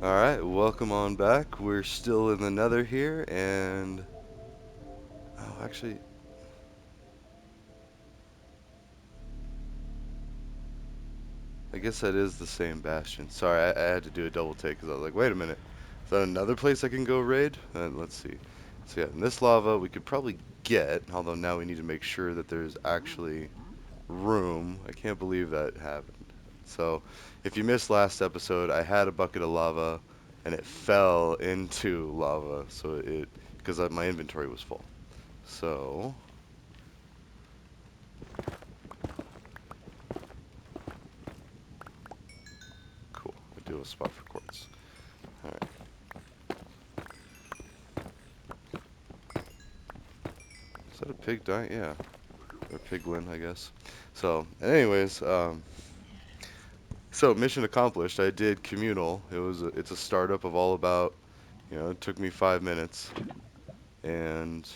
Alright, welcome on back. We're still in the nether here, and... Oh, actually... I guess that is the same bastion. Sorry, I had to do a double take, because I was like, wait a minute. Is that another place I can go raid? Let's see. So yeah, in this lava we could probably get, although now we need to make sure that there's actually room. I can't believe that happened. So, if you missed last episode, I had a bucket of lava, and it fell into lava, because my inventory was full. So, cool. I do have a spot for quartz. Alright. Is that a pig dying? Yeah. Or piglin, I guess. So, anyways, so mission accomplished. I did communal. It's a startup of all about, it took me 5 minutes. And,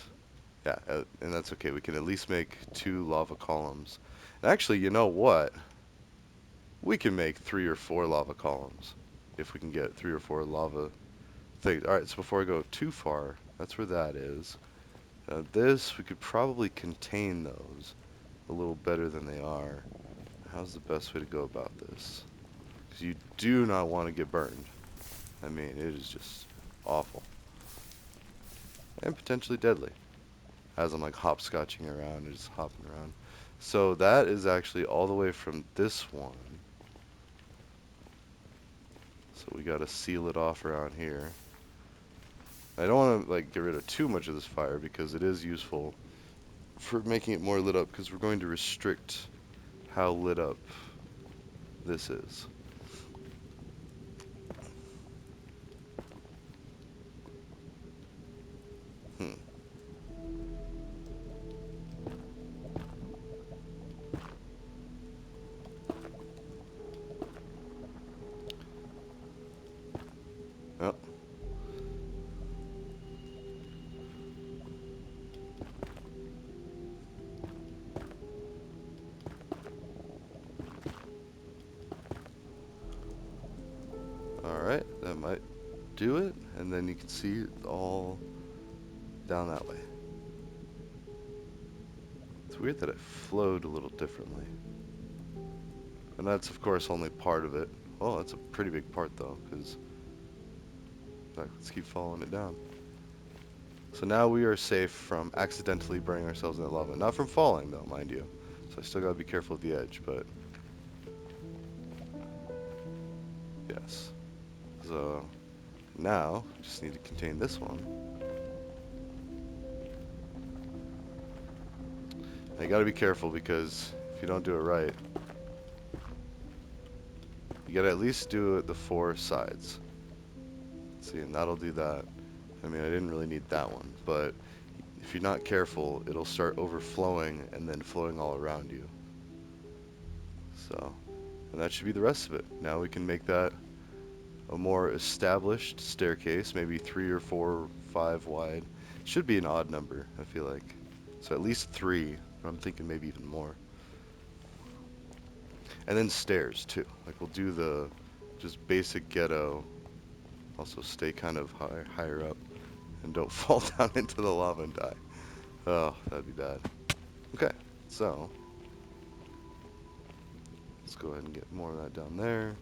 yeah, and that's okay. We can at least make 2 lava columns. And actually, you know what? We can make 3 or 4 lava columns. If we can get 3 or 4 lava things. Alright, so before I go too far, that's where that is. This, we could probably contain those a little better than they are. How's the best way to go about this? Because you do not want to get burned. I mean, it is just awful. And potentially deadly. As I'm like hopscotching around and just hopping around. So that is actually all the way from this one. So we gotta seal it off around here. I don't want to like get rid of too much of this fire because it is useful for making it more lit up, because we're going to restrict how lit up this is. Hmm. Oh. Alright, that might do it. And then you can see it all down that way. It's weird that it flowed a little differently. And that's, of course, only part of it. Oh, that's a pretty big part, though, because... let's keep following it down. So now we are safe from accidentally burning ourselves in that lava. Not from falling, though, mind you. So I still gotta be careful of the edge, but... Yes. So... Now, just need to contain this one. Now you gotta be careful, because if you don't do it right, you gotta at least do it the 4 sides. See, and that'll do that. I mean, I didn't really need that one, but if you're not careful, it'll start overflowing and then flowing all around you. So, and that should be the rest of it. Now we can make that a more established staircase, maybe 3 or 4 or 5 wide. Should be an odd number, I feel like. So at least 3, but I'm thinking maybe even more. And then stairs too. Like we'll do the just basic ghetto. Also stay kind of higher up and don't fall down into the lava and die. Oh, that'd be bad. Okay, so let's go ahead and get more of that down there.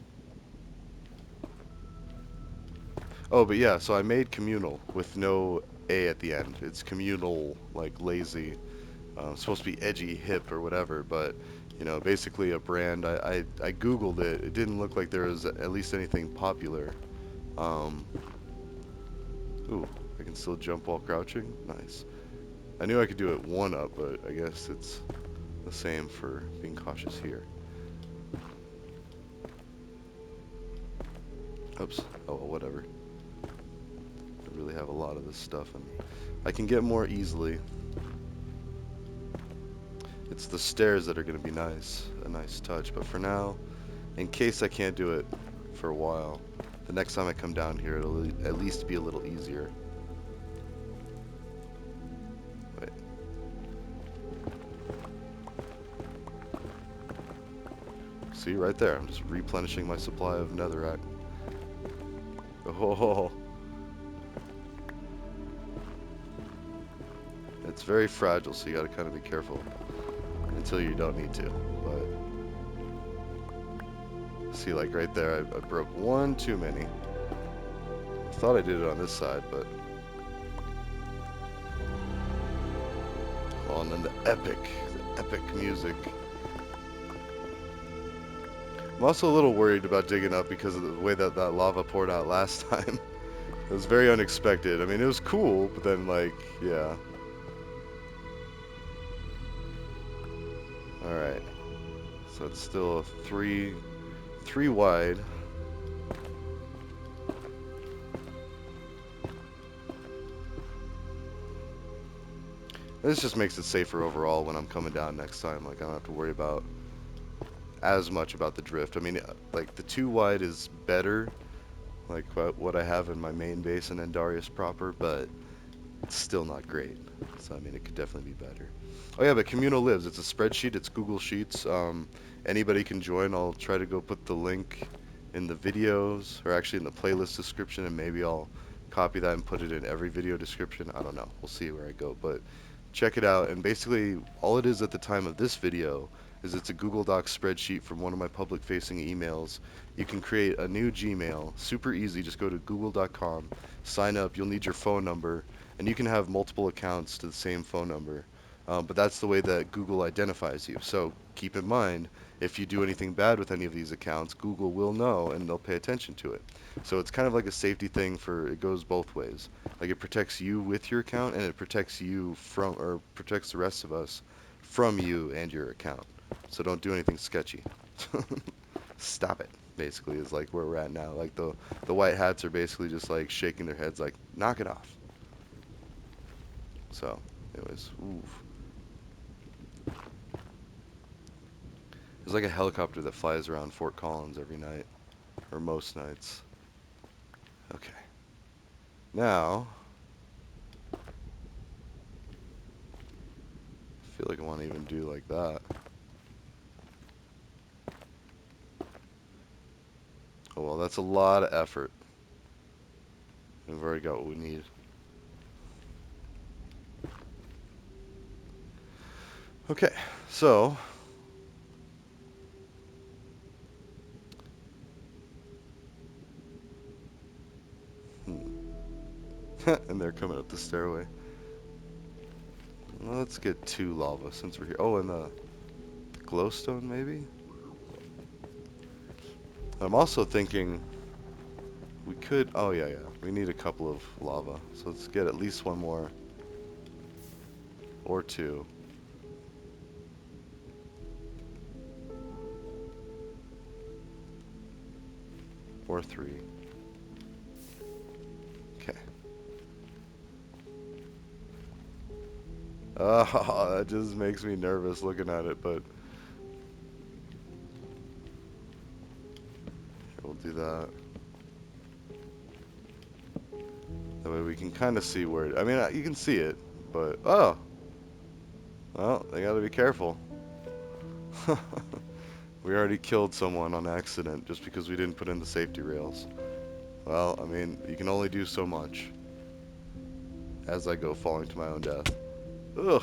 Oh, but yeah, so I made communal with no A at the end. It's communal, like lazy. It's supposed to be edgy, hip, or whatever, but, basically a brand. I Googled it. It didn't look like there was at least anything popular. Um, ooh, I can still jump while crouching? Nice. I knew I could do it 1-up, but I guess it's the same for being cautious here. Oops. Oh, well, whatever. I really have a lot of this stuff, and I can get more easily. It's the stairs that are going to be nice, a nice touch. But for now, in case I can't do it for a while, the next time I come down here, it'll at least be a little easier. Wait. See, right there. I'm just replenishing my supply of netherrack. Oh, it's very fragile, so you gotta kind of be careful until you don't need to. But see, like right there, I broke one too many. I thought I did it on this side, but oh, and then the epic music. I'm also a little worried about digging up because of the way that that lava poured out last time. It was very unexpected. I mean, it was cool, but then like, yeah. All right. So it's still a three wide. This just makes it safer overall when I'm coming down next time. Like I don't have to worry about as much about the drift. I mean, like the 2 wide is better, like what I have in my main base in Endarius proper, but it's still not great. So I mean, it could definitely be better. Oh yeah, but Communal lives. It's a spreadsheet. It's Google Sheets. Anybody can join. I'll try to go put the link in the videos, or actually in the playlist description, and maybe I'll copy that and put it in every video description. I don't know. We'll see where I go, but check it out. And basically, all it is at the time of this video is it's a Google Docs spreadsheet from one of my public-facing emails. You can create a new Gmail, super easy. Just go to google.com, sign up. You'll need your phone number, and you can have multiple accounts to the same phone number. But that's the way that Google identifies you. So keep in mind, if you do anything bad with any of these accounts, Google will know and they'll pay attention to it. So it's kind of like a safety thing for, it goes both ways. Like it protects you with your account and it protects you from, or protects the rest of us from you and your account. So don't do anything sketchy. Stop it, basically, is like where we're at now. Like the white hats are basically just like shaking their heads like, knock it off. So, anyways, oof. There's like a helicopter that flies around Fort Collins every night, or most nights. Okay. Now, I feel like I want to even do like that. Oh well, that's a lot of effort. We've already got what we need. Okay, so and they're coming up the stairway. Well, let's get 2 lava since we're here. Oh, and the glowstone maybe? I'm also thinking we could, oh yeah, we need a couple of lava. So let's get at least 1 more. Or 2. Or 3. Okay. Oh, that just makes me nervous looking at it, but we'll do that. That way we can kind of see where, I mean, you can see it, but, oh, well, they gotta be careful. We already killed someone on accident just because we didn't put in the safety rails. Well, I mean, you can only do so much as I go falling to my own death. Ugh,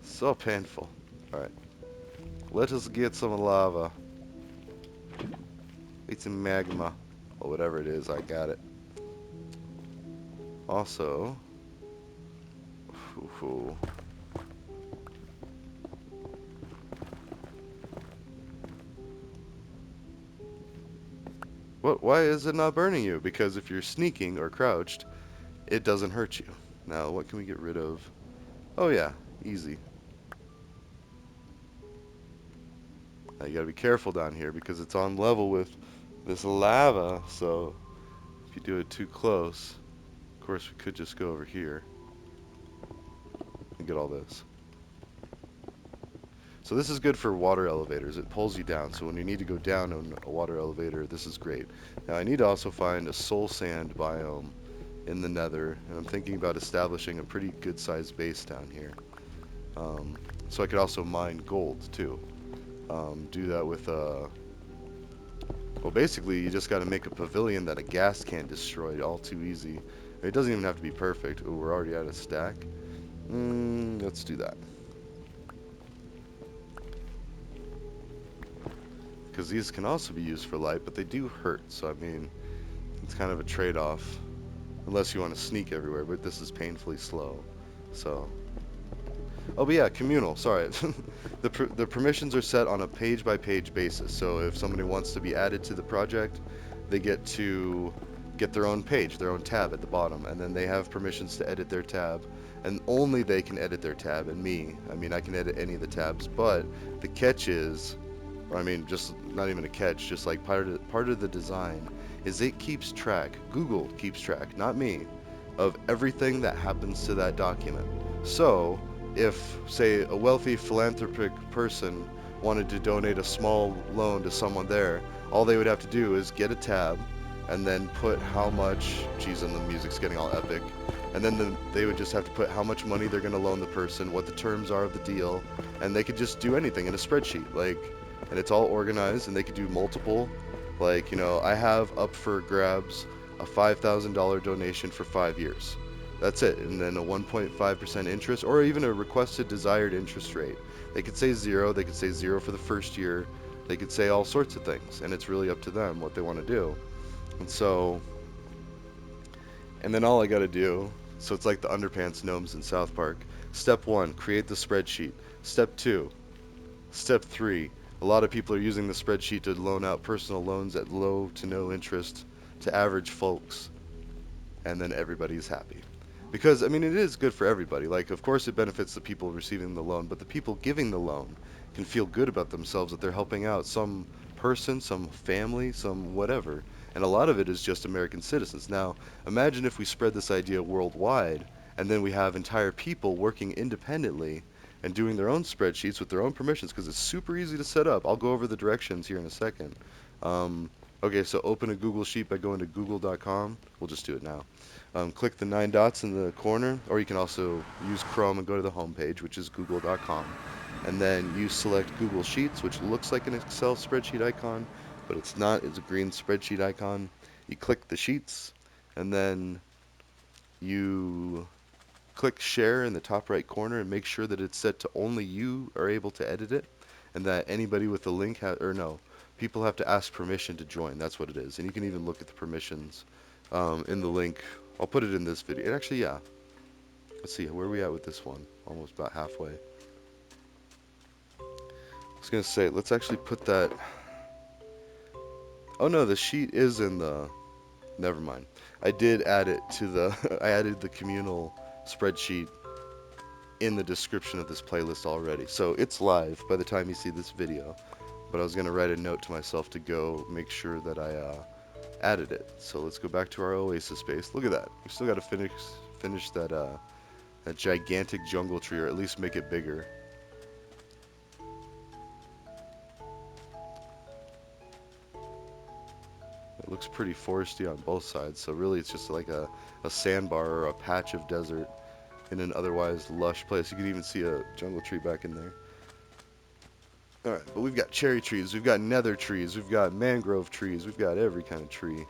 so painful. Alright, let us get some lava. It's some magma, or whatever it is, I got it. Also, ooh, what? Why is it not burning you? Because if you're sneaking or crouched, it doesn't hurt you. Now, what can we get rid of? Oh yeah, easy. Now you gotta be careful down here because it's on level with this lava, so if you do it too close, of course we could just go over here and get all this. So this is good for water elevators. It pulls you down, so when you need to go down on a water elevator, this is great. Now I need to also find a soul sand biome in the nether, and I'm thinking about establishing a pretty good sized base down here. So I could also mine gold too. Do that with Well, basically, you just got to make a pavilion that a gas can't destroy. All too easy. It doesn't even have to be perfect. Oh, we're already at a stack. Let's do that. Because these can also be used for light, but they do hurt. So, I mean, it's kind of a trade-off. Unless you want to sneak everywhere, but this is painfully slow. So, oh, but yeah, communal. Sorry. The permissions are set on a page-by-page basis. So if somebody wants to be added to the project, they get to get their own page, their own tab at the bottom, and then they have permissions to edit their tab, and only they can edit their tab. And me, I mean, I can edit any of the tabs, but the catch is, or I mean, just not even a catch, just like part of the design is it keeps track. Google keeps track, not me, of everything that happens to that document. So if, say, a wealthy philanthropic person wanted to donate a small loan to someone there, all they would have to do is get a tab and then put how much, geez, and the music's getting all epic, and then they would just have to put how much money they're going to loan the person, what the terms are of the deal, and they could just do anything in a spreadsheet, like, and it's all organized, and they could do multiple, like, I have up for grabs a $5,000 donation for 5 years. That's it. And then a 1.5% interest, or even a requested desired interest rate. They could say zero. They could say zero for the first year. They could say all sorts of things. And it's really up to them what they want to do. And so, and then all I got to do, so it's like the underpants gnomes in South Park. Step 1, create the spreadsheet. Step 2, Step 3, a lot of people are using the spreadsheet to loan out personal loans at low to no interest to average folks. And then everybody's happy. Because, I mean, it is good for everybody. Like, of course, it benefits the people receiving the loan, but the people giving the loan can feel good about themselves that they're helping out some person, some family, some whatever. And a lot of it is just American citizens. Now, imagine if we spread this idea worldwide, and then we have entire people working independently and doing their own spreadsheets with their own permissions, because it's super easy to set up. I'll go over the directions here in a second. Um, okay, so open a Google Sheet by going to google.com. We'll just do it now. Click the 9 dots in the corner, or you can also use Chrome and go to the home page, which is google.com. And then you select Google Sheets, which looks like an Excel spreadsheet icon, but it's not. It's a green spreadsheet icon. You click the sheets, and then you click Share in the top right corner and make sure that it's set to only you are able to edit it, and that anybody with the link or no, people have to ask permission to join. That's what it is. And you can even look at the permissions in the link. I'll put it in this video. And actually, yeah. Let's see, where are we at with this one? Almost about halfway. I was going to say, let's actually put that... Oh no, the sheet is in the... Never mind. I did add it to the... I added the communal spreadsheet in the description of this playlist already. So it's live by the time you see this video. But I was going to write a note to myself to go make sure that I added it. So let's go back to our oasis space. Look at that. We still got to finish that that gigantic jungle tree, or at least make it bigger. It looks pretty foresty on both sides, so really it's just like a sandbar or a patch of desert in an otherwise lush place. You can even see a jungle tree back in there. Alright, but we've got cherry trees, we've got nether trees, we've got mangrove trees, we've got every kind of tree.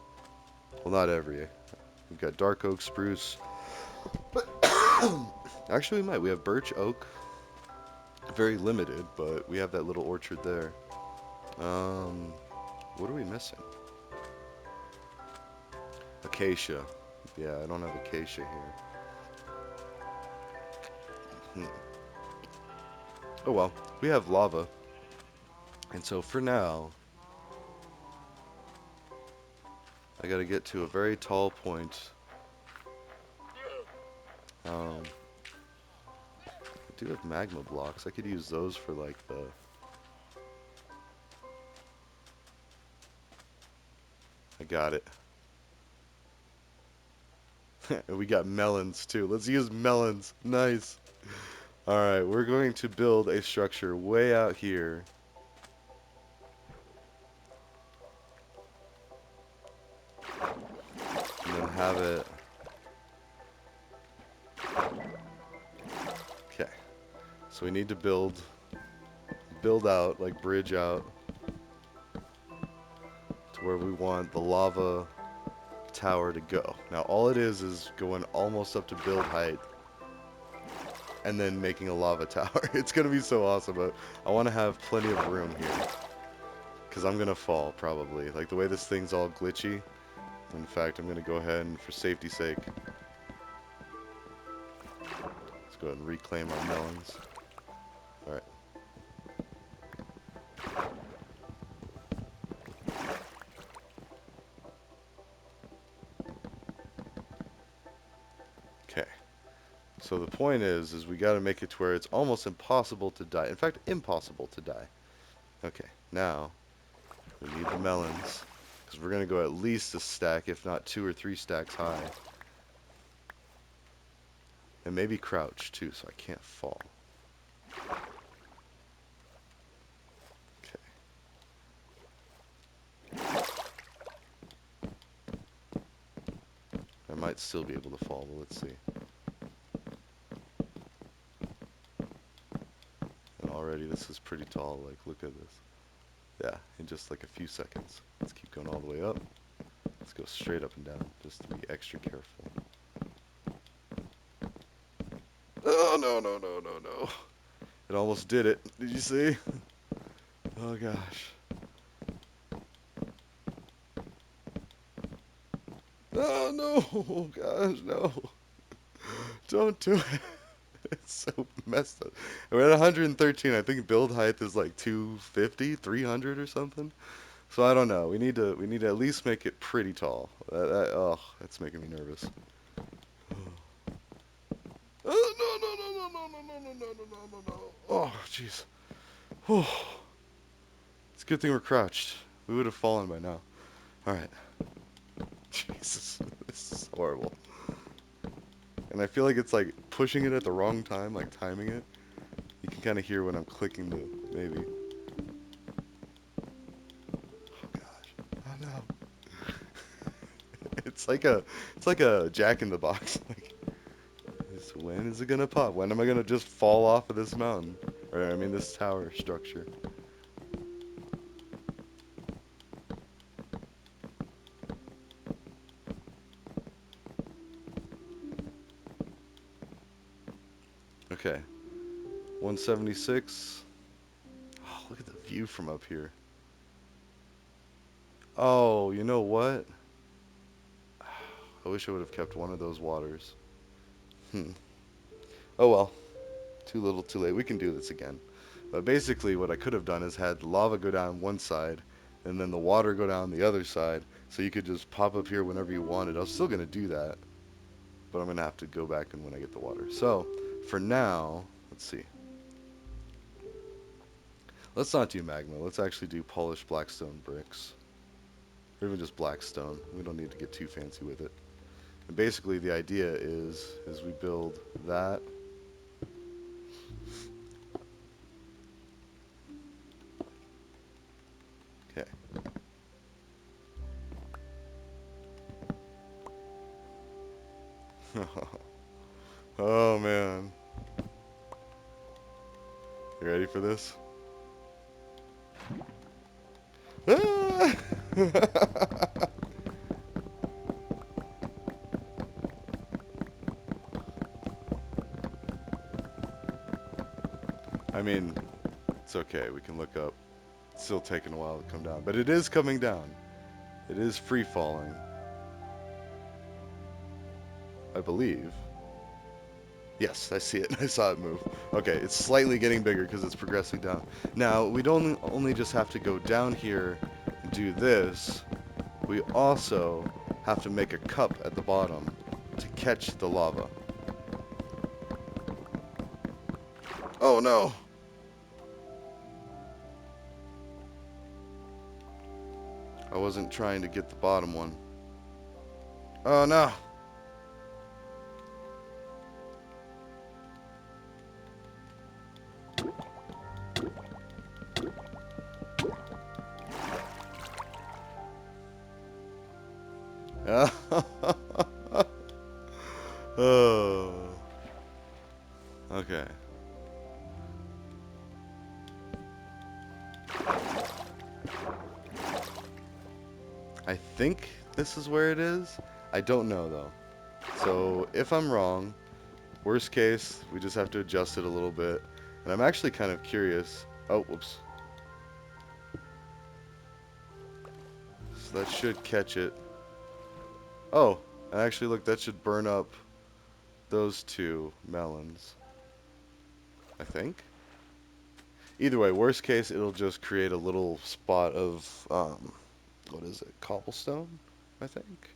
Well, not every. We've got dark oak, spruce. Actually, we might. We have birch, oak. Very limited, but we have that little orchard there. What are we missing? Acacia. Yeah, I don't have acacia here. Oh well, we have lava. And so for now, I gotta get to a very tall point. I do have magma blocks. I could use those for like the... I got it. And we got melons too. Let's use melons. Nice. Alright, we're going to build a structure way out here. And then have it... Okay. So we need to build out, like bridge out to where we want the lava tower to go. Now all it is going almost up to build height and then making a lava tower. It's gonna be so awesome, but I want to have plenty of room here because I'm gonna fall probably. Like the way this thing's all glitchy. In fact, I'm gonna go ahead and, for safety's sake, let's go ahead and reclaim our melons. All right. Okay. So the point is we got to make it to where it's almost impossible to die. In fact, impossible to die. Okay. Now we need the melons because we're gonna go at least a stack, if not 2 or 3 stacks high, and maybe crouch too, so I can't fall. Okay. I might still be able to fall, but let's see. And already this is pretty tall. Like, look at this. Yeah, in just like a few seconds. Let's keep going all the way up. Let's go straight up and down, just to be extra careful. Oh, no, no, no, no, no. It almost did it. Did you see? Oh, gosh. Oh, no. Oh, gosh, no. Don't do it. It's so messed up. We're at 113. I think build height is like 250, 300 or something. So I don't know. We need to at least make it pretty tall. Oh, that's making me nervous. Oh, no, no, no, no, no, no, no, no, no, no, no, no. Oh, jeez. It's a good thing we're crouched. We would have fallen by now. All right. Jesus, this is horrible. And I feel like it's like pushing it at the wrong time, like timing it. You can kind of hear when I'm clicking the maybe. Oh gosh. Oh no. It's like a Jack in the Box. Like, when is it gonna pop? When am I gonna just fall off of this mountain? Or I mean this tower structure. Okay. 176. Oh, look at the view from up here. Oh, you know what? I wish I would have kept one of those waters. Oh well. Too little, too late. We can do this again. But basically what I could have done is had the lava go down one side and then the water go down the other side so you could just pop up here whenever you wanted. I was still going to do that, but I'm going to have to go back and when I get the water. So for now, let's see. Let's not do magma. Let's actually do polished blackstone bricks. Or even just blackstone. We don't need to get too fancy with it. And basically the idea is we build that. Okay. Oh man. You ready for this? Ah! I mean, it's okay. We can look up. It's still taking a while to come down. But it is coming down. It is free falling. I believe. Yes, I see it. I saw it move. Okay, it's slightly getting bigger because it's progressing down. Now, we don't only just have to go down here and do this. We also have to make a cup at the bottom to catch the lava. Oh no! I wasn't trying to get the bottom one. Oh no! Oh. Okay. think this is where it is. I don't know though. So if I'm wrong, worst case, we just have to adjust it a little bit. And I'm actually kind of curious. Oh, whoops. So that should catch it. Oh, and actually look, that should burn up those two melons, I think. Either way, worst case, it'll just create a little spot of, what is it, cobblestone, I think?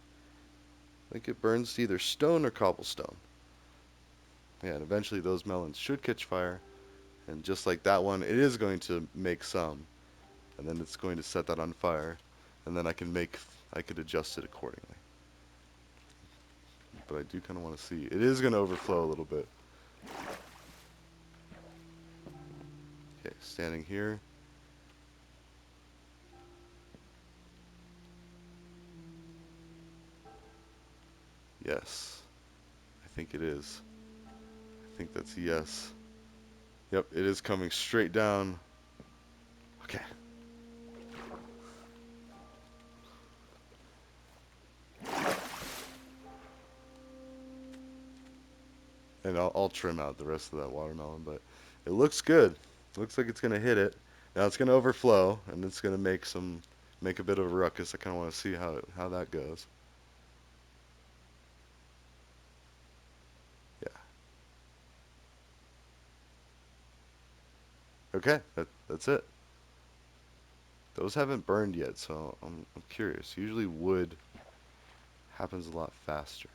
I think it burns to either stone or cobblestone. Yeah, and eventually those melons should catch fire. And just like that one, it is going to make some. And then it's going to set that on fire. And then I could adjust it accordingly. But I do kind of want to see. It is going to overflow a little bit. Okay, standing here. Yes, I think it is. I think that's a yes. Yep, it is coming straight down. Okay. And I'll trim out the rest of that watermelon, but it looks good. It looks like it's gonna hit it. Now it's gonna overflow, and it's gonna make a bit of a ruckus. I kind of want to see how that goes. Yeah. Okay, that's it. Those haven't burned yet, so I'm curious. Usually wood happens a lot faster.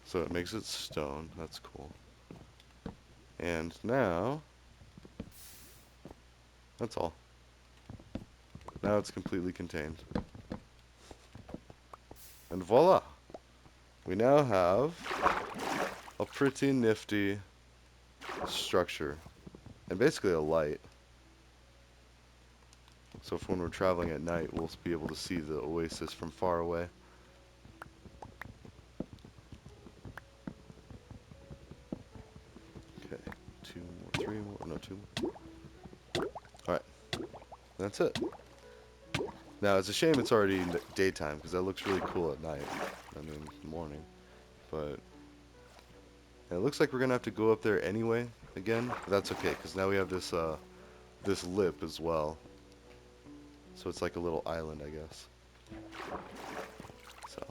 So it makes it stone. That's cool. And now, that's all. Now it's completely contained. And voila! We now have a pretty nifty structure. And basically a light. So if when we're traveling at night, we'll be able to see the oasis from far away. Okay, two more, three more, no, two more. Alright, that's it. Now, it's a shame it's already daytime, because that looks really cool at night. I mean, morning. But it looks like we're going to have to go up there anyway, again. But that's okay, because now we have this lip as well. So it's like a little island, I guess. So,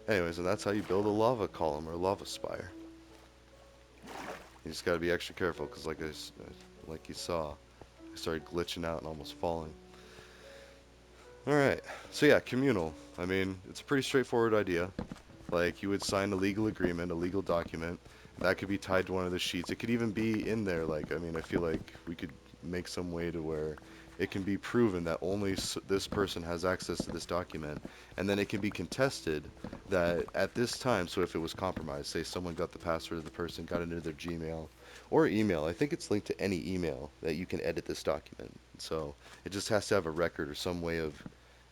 anyways, and that's how you build a lava column or a lava spire. You just got to be extra careful, because like you saw, I started glitching out and almost falling. Alright, so yeah, communal. I mean, it's a pretty straightforward idea. Like, you would sign a legal agreement, a legal document. That could be tied to one of the sheets. It could even be in there. Like, I mean, I feel like we could make some way to where it can be proven that only this person has access to this document. And then it can be contested that at this time, so if it was compromised, say someone got the password of the person, got into their Gmail or email. I think it's linked to any email that you can edit this document. So it just has to have a record or some way of,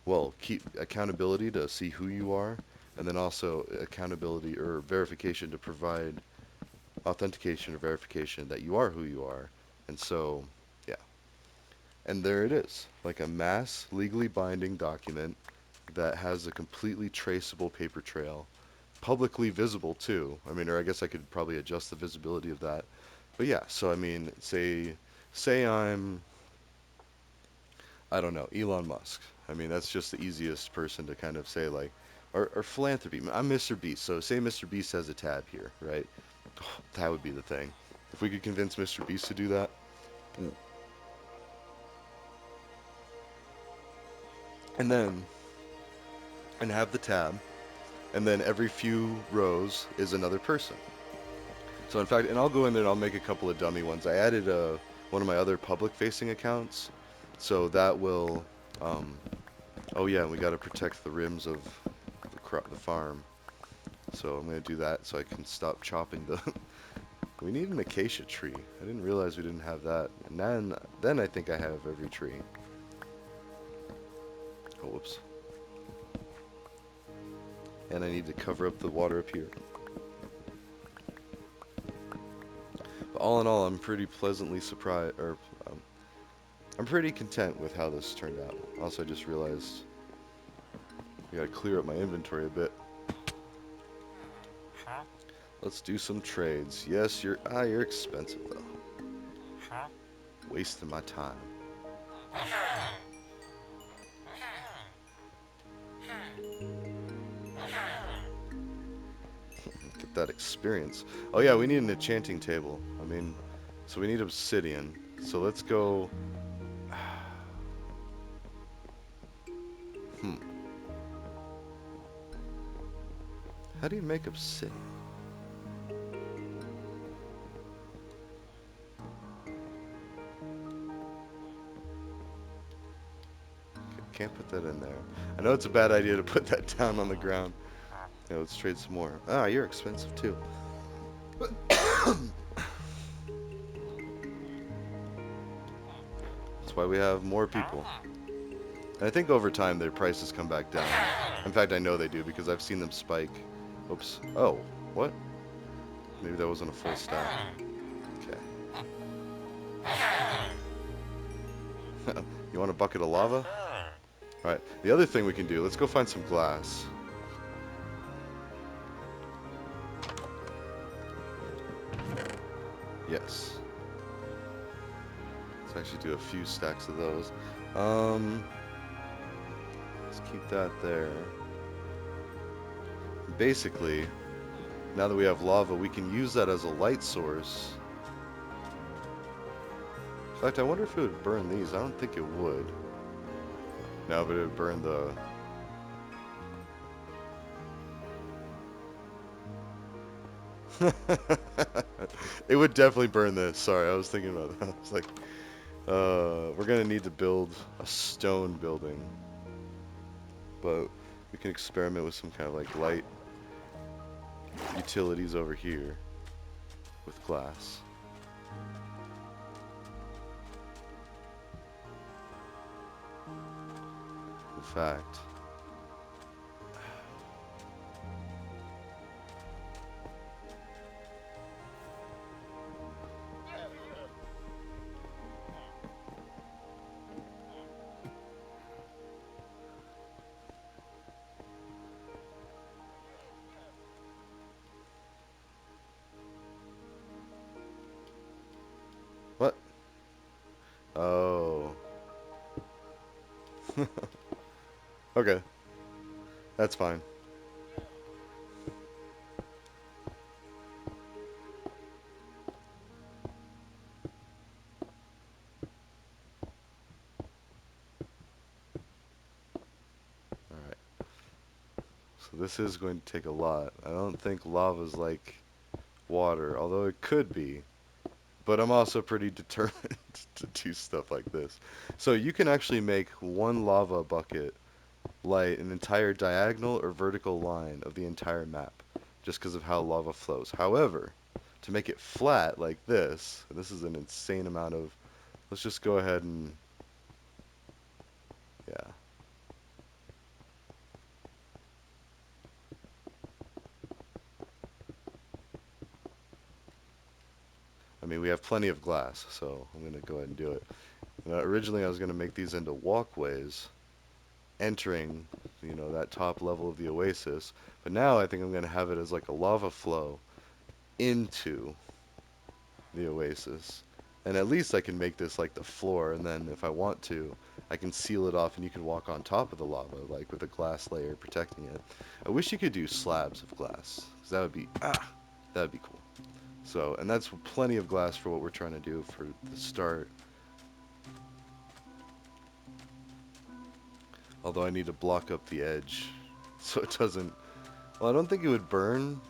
well, keep accountability to see who you are, and then also accountability or verification to provide authentication or verification that you are who you are. And so, yeah. And there it is, like a mass legally binding document that has a completely traceable paper trail, publicly visible too. I mean, or I guess I could probably adjust the visibility of that. But yeah, so I mean, say I don't know, Elon Musk. I mean, that's just the easiest person to kind of say, like, or philanthropy. I'm Mr. Beast, so say Mr. Beast has a tab here, right? That would be the thing. If we could convince Mr. Beast to do that, mm. and then, and have the tab, and then every few rows is another person. So in fact, and I'll go in there and I'll make a couple of dummy ones. I added one of my other public-facing accounts, so that will, um, oh yeah, and we got to protect the rims of the farm. So I'm going to do that so I can stop chopping the We need an acacia tree. I didn't realize we didn't have that. And then I think I have every tree. Oh, whoops. And I need to cover up the water up here. But all in all, I'm pretty pleasantly surprised, or I'm pretty content with how this turned out. Also, I just realized I gotta clear up my inventory a bit. Let's do some trades. Yes, you're expensive though. Wasting my time. Get that experience. Oh yeah, we need an enchanting table. I mean, so we need obsidian. So let's go. Hmm. How do you make obsidian? Can't put that in there. I know it's a bad idea to put that down on the ground. Yeah, let's trade some more. Ah, you're expensive too. That's why we have more people. And I think over time their prices come back down. In fact, I know they do because I've seen them spike. Oops. Oh, what? Maybe that wasn't a full stack. Okay. You want a bucket of lava? Alright, the other thing we can do, let's go find some glass. Yes. Let's actually do a few stacks of those. Let's keep that there. Basically, now that we have lava, we can use that as a light source. In fact, I wonder if it would burn these. I don't think it would. No, but it would burn the... It would definitely burn this. Sorry, I was thinking about that. I was like, we're gonna need to build a stone building. But we can experiment with some kind of like light utilities over here with glass. In fact, what? Oh. Okay, that's fine. Alright, so this is going to take a lot. I don't think lava's like water, although it could be. But I'm also pretty determined to do stuff like this. So you can actually make one lava bucket light an entire diagonal or vertical line of the entire map, just because of how lava flows. However, to make it flat like this is an insane amount of... Let's just go ahead and... Yeah. I mean, we have plenty of glass, so I'm going to go ahead and do it. Originally, I was going to make these into walkways, entering, that top level of the oasis. But now I think I'm going to have it as like a lava flow into the oasis. And at least I can make this like the floor, and then if I want to, I can seal it off and you can walk on top of the lava, like with a glass layer protecting it. I wish you could do slabs of glass, because that would be cool. So, and that's plenty of glass for what we're trying to do for the start. Although I need to block up the edge so it doesn't... Well, I don't think it would burn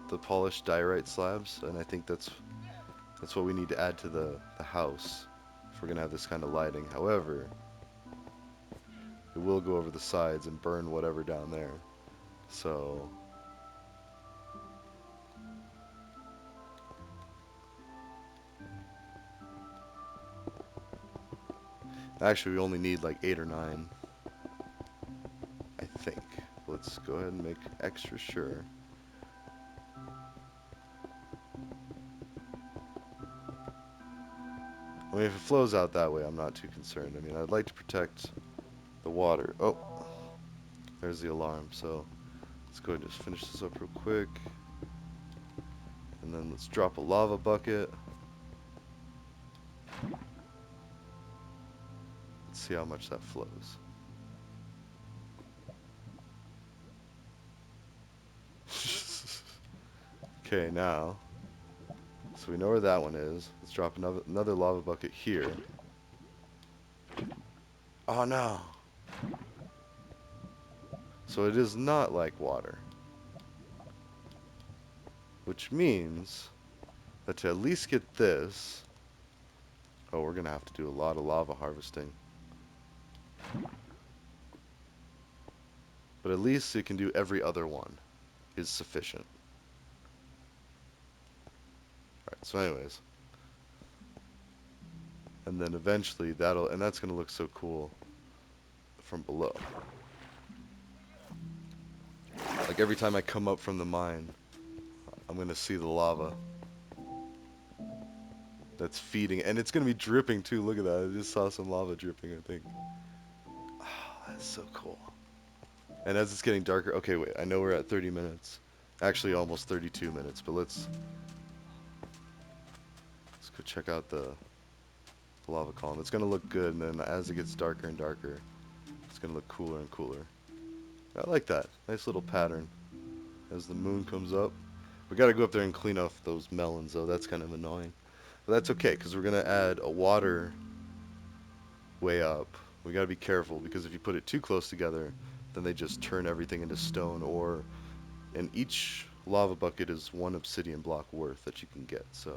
the polished diorite slabs, and I think that's what we need to add to the house if we're going to have this kind of lighting. However, it will go over the sides and burn whatever down there. So, Actually, we only need like 8 or 9, I think. Let's go ahead and make extra sure. I mean, if it flows out that way, I'm not too concerned. I mean, I'd like to protect the water. Oh, there's the alarm. So let's go ahead and just finish this up real quick. And then let's drop a lava bucket. Let's see how much that flows. Okay, now, so we know where that one is. Let's drop another lava bucket here. Oh no! So it is not like water. Which means that to at least get this, oh, we're gonna have to do a lot of lava harvesting. But at least it can do every other one is sufficient. Alright, so anyways. And then eventually and that's gonna look so cool from below. Like every time I come up from the mine, I'm gonna see the lava that's feeding, and it's gonna be dripping too. Look at that. I just saw some lava dripping, I think. Oh, that's so cool. And as it's getting darker, okay, wait, I know we're at 30 minutes. Actually, almost 32 minutes, but let's go check out the lava column. It's gonna look good, and then as it gets darker and darker, it's gonna look cooler and cooler. I like that. Nice little pattern as the moon comes up. We gotta go up there and clean off those melons, though. That's kind of annoying. But that's okay, because we're gonna add a water way up. We gotta be careful, because if you put it too close together, then they just turn everything into stone, and each lava bucket is 1 obsidian block worth that you can get. So,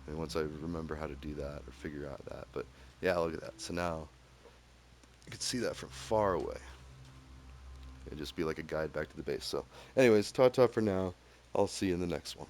I mean, once I remember how to do that or figure out that, but yeah, look at that. So now you can see that from far away. It'd just be like a guide back to the base. So, anyways, ta-ta for now. I'll see you in the next one.